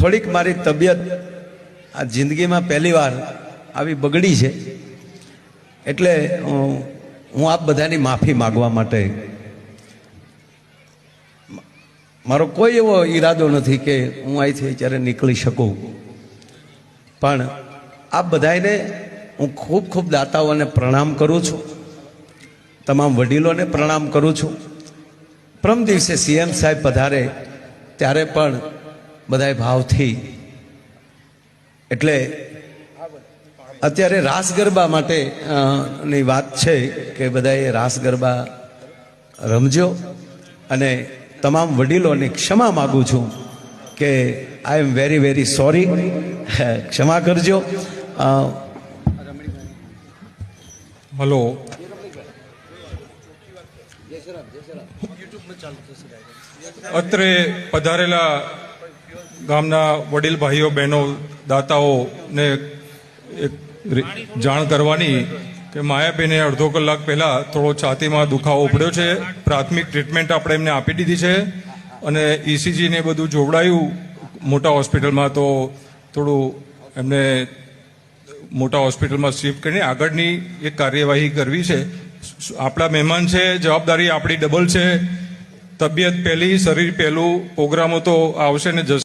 થોડીક મારી તબિયત આ જિંદગીમાં પહેલી વાર આવી બગડી છે, એટલે હું આપ બધાની માફી માગવા માટે, મારો કોઈ એવો ઈરાદો નથી કે હું અહીંથી અત્યારે નીકળી શકું, પણ આપ બધાને હું ખૂબ ખૂબ દાતાઓને પ્રણામ કરું છું, તમામ વડીલોને પ્રણામ કરું છું. પ્રમ દિવસે સીએમ સાહેબ પધારે ત્યારે પણ બધાય ભાવથી, એટલે અત્યારે રાસ ગરબા માટે ની વાત છે કે બધાએ રાસ ગરબા રમજો, અને તમામ વડીલોને ક્ષમા માગું છું કે આઈ એમ વેરી વેરી સોરી, ક્ષમા કરજો. હલો, અત્રે પધારેલા ગામના વડીલ ભાઈઓ બહેનો દાતાઓને એક જાણ કરવાની કે માયાબેને અડધો કલાક પહેલા થોડો છાતીમાં દુખાવો પડ્યો છે. પ્રાથમિક ટ્રીટમેન્ટ આપણે એમને આપી દીધી છે અને ઇસીજી ને બધું જોવડાયું મોટા હોસ્પિટલમાં, તો થોડું એમને મોટા હોસ્પિટલમાં શિફ્ટ કરીને આગળની એક કાર્યવાહી કરવી છે. આપણા મહેમાન છે, જવાબદારી આપણી ડબલ છે. તબિયત પહેલી, શરીર પહેલું. પ્રોગ્રામો તો આવશે ને જશે.